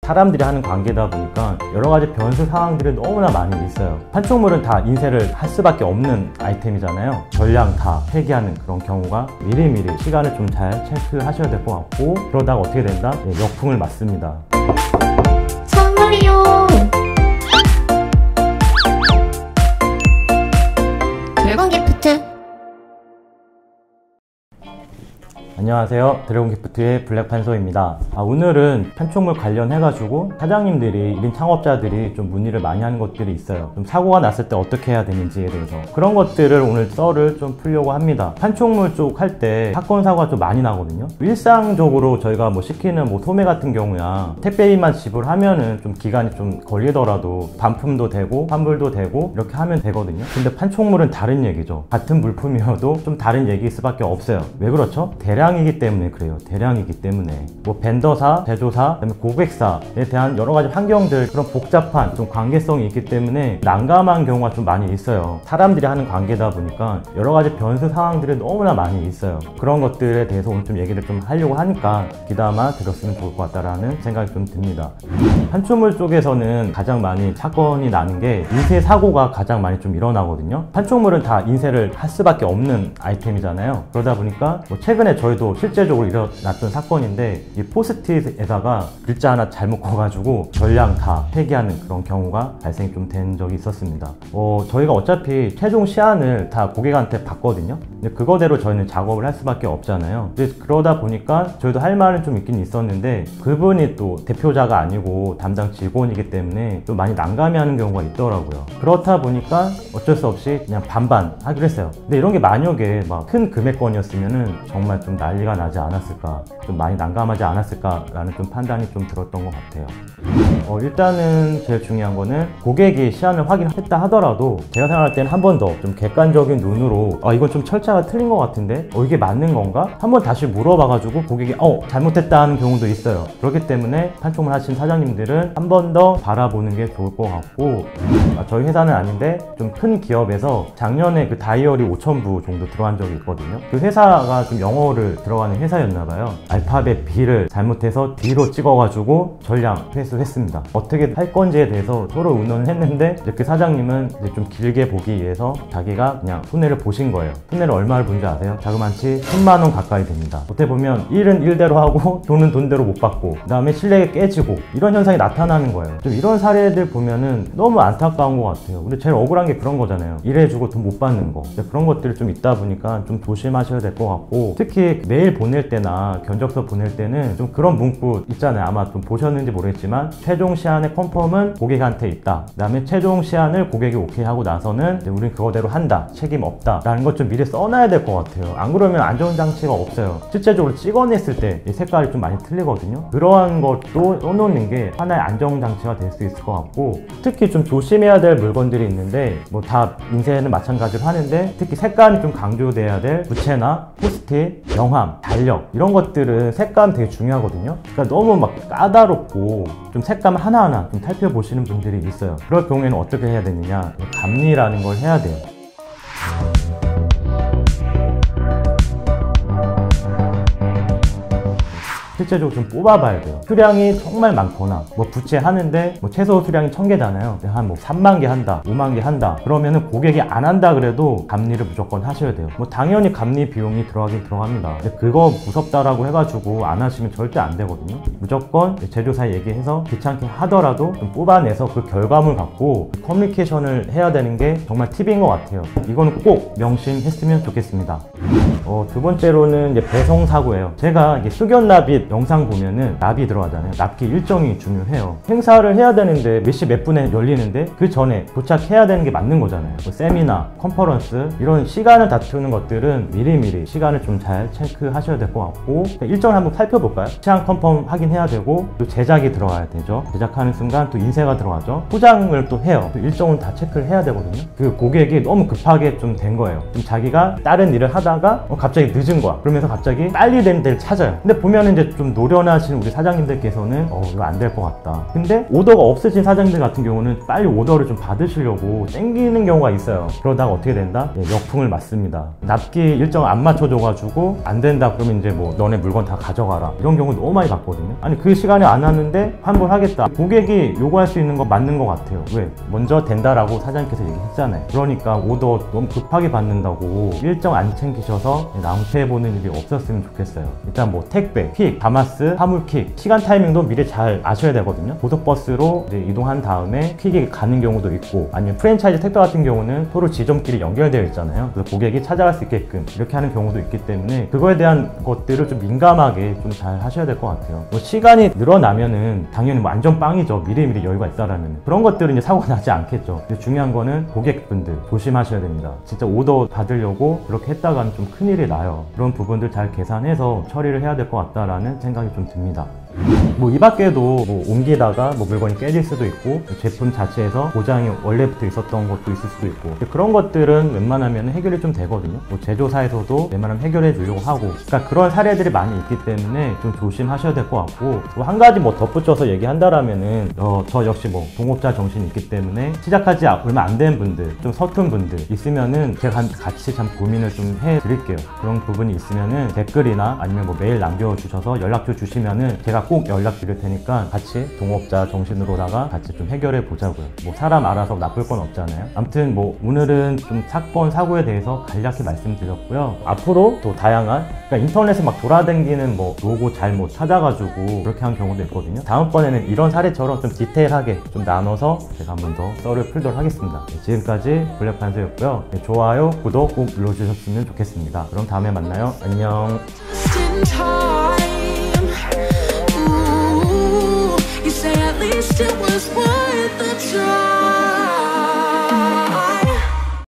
사람들이 하는 관계다 보니까 여러 가지 변수 상황들이 너무나 많이 있어요. 판촉물은 다 인쇄를 할 수밖에 없는 아이템이잖아요. 전량 다 폐기하는 그런 경우가 미리미리 시간을 좀 잘 체크하셔야 될 것 같고, 그러다가 어떻게 된다? 역풍을 맞습니다. 선물이요. 드래곤 기프트. 안녕하세요, 드래곤 기프트의 블랙판서입니다. 오늘은 판촉물 관련해가지고 사장님들이, 1인 창업자들이 좀 문의를 많이 하는 것들이 있어요. 좀 사고가 났을 때 어떻게 해야 되는지에 대해서 그런 것들을 오늘 썰을 좀 풀려고 합니다. 판촉물 쪽 할 때 사건 사고가 좀 많이 나거든요. 일상적으로 저희가 뭐 시키는 뭐 소매 같은 경우야 택배비만 지불하면은 좀 기간이 좀 걸리더라도 반품도 되고 환불도 되고 이렇게 하면 되거든요. 근데 판촉물은 다른 얘기죠. 같은 물품이어도 좀 다른 얘기일 수밖에 없어요. 왜 그렇죠? 대량이기 때문에 그래요. 대량이기 때문에 뭐 벤더사, 제조사, 그다음에 고객사에 대한 여러 가지 환경들, 그런 복잡한 좀 관계성이 있기 때문에 난감한 경우가 좀 많이 있어요. 사람들이 하는 관계다 보니까 여러 가지 변수 상황들이 너무나 많이 있어요. 그런 것들에 대해서 오늘 좀 얘기를 좀 하려고 하니까 귀담아 들었으면 좋을 것 같다라는 생각이 좀 듭니다. 판촉물 쪽에서는 가장 많이 사건이 나는 게 인쇄 사고가 가장 많이 좀 일어나거든요. 판촉물은 다 인쇄를 할 수밖에 없는 아이템이잖아요. 그러다 보니까 뭐 최근에 저희도 실제적으로 일어났던 사건인데, 이 포스트잇에다가 글자 하나 잘못 꺼가지고 전량 다 폐기하는 그런 경우가 발생이 좀 된 적이 있었습니다. 저희가 어차피 최종 시안을 다 고객한테 받거든요. 근데 그거대로 저희는 작업을 할 수밖에 없잖아요. 그러다 보니까 저희도 할 말은 좀 있긴 있었는데, 그분이 또 대표자가 아니고 담당 직원이기 때문에 좀 많이 난감해하는 경우가 있더라고요. 그렇다 보니까 어쩔 수 없이 그냥 반반 하기로 했어요. 근데 이런 게 만약에 막 큰 금액권이었으면은 정말 좀 난리가 나지 않았을까, 좀 많이 난감하지 않았을까라는 좀 판단이 좀 들었던 것 같아요. 일단은 제일 중요한 거는 고객이 시안을 확인했다 하더라도 제가 생각할 때는 한 번 더 좀 객관적인 눈으로 이건 좀 철자가 틀린 것 같은데 이게 맞는 건가? 한번 다시 물어봐가지고 고객이 잘못했다 하는 경우도 있어요. 그렇기 때문에 판촉물 하신 사장님들은 한 번 더 바라보는 게 좋을 것 같고, 저희 회사는 아닌데 좀 큰 기업에서 작년에 그 다이어리 5,000부 정도 들어간 적이 있거든요. 그 회사가 좀 영어를 들어가는 회사였나봐요. 알파벳 B를 잘못해서 D로 찍어가지고 전량 회수했습니다. 어떻게 할 건지에 대해서 서로 의논을 했는데, 그 사장님은 이제 좀 길게 보기 위해서 자기가 그냥 손해를 보신 거예요. 손해를 얼마를 본 줄 아세요? 자그마치 10만 원 가까이 됩니다. 어떻게 보면 일은 일대로 하고 돈은 돈대로 못 받고, 그 다음에 신뢰가 깨지고 이런 현상이 나타나는 거예요. 좀 이런 사례들 보면은 너무 안타까운 것 같아요. 근데 제일 억울한 게 그런 거잖아요. 일해주고 돈 못 받는 거. 그런 것들이 좀 있다 보니까 좀 조심하셔야 될 것 같고, 특히 메일 보낼 때나 견적서 보낼 때는 좀 그런 문구 있잖아요. 아마 좀 보셨는지 모르겠지만, 최종 시안의 컨펌은 고객한테 있다, 그 다음에 최종 시안을 고객이 오케이 하고 나서는 우린 그거대로 한다, 책임 없다 라는 것 좀 미리 써놔야 될 것 같아요. 안 그러면 안전장치가 없어요. 실제적으로 찍어냈을 때 이 색깔이 좀 많이 틀리거든요. 그러한 것도 써놓는 게 하나의 안전장치가 될 수 있을 것 같고, 특히 좀 조심해야 될 물건들이 있는데, 뭐 다 인쇄는 마찬가지로 하는데 특히 색감이 좀 강조돼야 될 부채나 포스트잇, 영함, 달력 이런 것들은 색감 되게 중요하거든요. 그러니까 너무 막 까다롭고 좀 색감 하나하나 좀 살펴보시는 분들이 있어요. 그럴 경우에는 어떻게 해야 되느냐, 감리라는 걸 해야 돼요. 실제적으로 좀 뽑아봐야 돼요. 수량이 정말 많거나, 뭐 부채 하는데 뭐 최소 수량이 1000개잖아요. 한 뭐 3만 개 한다, 5만 개 한다 그러면은 고객이 안 한다 그래도 감리를 무조건 하셔야 돼요. 뭐 당연히 감리 비용이 들어가긴 들어갑니다. 근데 그거 무섭다라고 해가지고 안 하시면 절대 안 되거든요. 무조건 제조사에 얘기해서 귀찮게 하더라도 좀 뽑아내서 그 결과물 갖고 커뮤니케이션을 해야 되는 게 정말 팁인 것 같아요. 이거는 꼭 명심했으면 좋겠습니다. 두 번째로는 이제 배송 사고예요. 제가 이게 수견 납입 영상 보면은 납이 들어가잖아요. 납기 일정이 중요해요. 행사를 해야 되는데 몇 시 몇 분에 열리는데 그 전에 도착해야 되는 게 맞는 거잖아요. 뭐 세미나, 컨퍼런스 이런 시간을 다투는 것들은 미리미리 시간을 좀 잘 체크하셔야 될 것 같고, 일정을 한번 살펴볼까요? 시안 컨펌 확인해야 되고, 또 제작이 들어가야 되죠. 제작하는 순간 또 인쇄가 들어가죠. 포장을 또 해요. 또 일정은 다 체크를 해야 되거든요. 그 고객이 너무 급하게 좀 된 거예요. 좀 자기가 다른 일을 하다가 갑자기 늦은 거야. 그러면서 갑자기 빨리 되는 데를 찾아요. 근데 보면은 이제 좀 노련하신 우리 사장님들께서는 이거 안 될 것 같다. 근데 오더가 없으신 사장님들 같은 경우는 빨리 오더를 좀 받으시려고 땡기는 경우가 있어요. 그러다가 어떻게 된다? 역풍을 맞습니다. 납기 일정 안 맞춰줘가지고 안 된다 그러면 이제 뭐 너네 물건 다 가져가라, 이런 경우 너무 많이 봤거든요. 아니 그 시간에 안 왔는데 환불하겠다. 고객이 요구할 수 있는 거 맞는 것 같아요. 왜? 먼저 된다라고 사장님께서 얘기했잖아요. 그러니까 오더 너무 급하게 받는다고 일정 안 챙기셔서 낭패해보는 일이 없었으면 좋겠어요. 일단 뭐 택배, 킥, 다마스, 화물킥 시간 타이밍도 미리 잘 아셔야 되거든요. 고속버스로 이제 이동한 다음에 킥이 가는 경우도 있고, 아니면 프랜차이즈 택배 같은 경우는 서로 지점끼리 연결되어 있잖아요. 그래서 고객이 찾아갈 수 있게끔 이렇게 하는 경우도 있기 때문에 그거에 대한 것들을 좀 민감하게 좀 잘 하셔야 될 것 같아요. 뭐 시간이 늘어나면은 당연히 뭐 완전 빵이죠. 미리미리 여유가 있다라면 그런 것들은 이제 사고가 나지 않겠죠. 근데 중요한 거는 고객분들 조심하셔야 됩니다. 진짜 오더 받으려고 그렇게 했다가는 좀 큰일이 나요. 그런 부분들 잘 계산해서 처리를 해야 될 것 같다라는 생각이 좀 듭니다. 뭐 이 밖에도 뭐 옮기다가 뭐 물건이 깨질 수도 있고, 제품 자체에서 고장이 원래부터 있었던 것도 있을 수도 있고, 그런 것들은 웬만하면 해결이 좀 되거든요. 뭐 제조사에서도 웬만하면 해결해 주려고 하고, 그러니까 그런 사례들이 많이 있기 때문에 좀 조심하셔야 될 것 같고, 뭐 한 가지 뭐 덧붙여서 얘기한다라면은 저 역시 뭐 동업자 정신이 있기 때문에 시작하지 얼마 안 된 분들, 좀 서툰 분들 있으면은 제가 같이 참 고민을 좀 해드릴게요. 그런 부분이 있으면은 댓글이나 아니면 뭐 메일 남겨주셔서 연락처 주시면은 제가 꼭 연락드릴 테니까 같이 동업자 정신으로다가 같이 좀 해결해 보자고요. 뭐 사람 알아서 나쁠 건 없잖아요. 아무튼 뭐 오늘은 좀 사건 사고에 대해서 간략히 말씀드렸고요. 앞으로 또 다양한, 그러니까 인터넷에 막 돌아다니는 뭐 로고 잘못 찾아가지고 그렇게 한 경우도 있거든요. 다음번에는 이런 사례처럼 좀 디테일하게 좀 나눠서 제가 한 번 더 썰을 풀도록 하겠습니다. 지금까지 블랙판서였고요. 좋아요, 구독 꼭 눌러주셨으면 좋겠습니다. 그럼 다음에 만나요. 안녕. You say at least it was worth the try.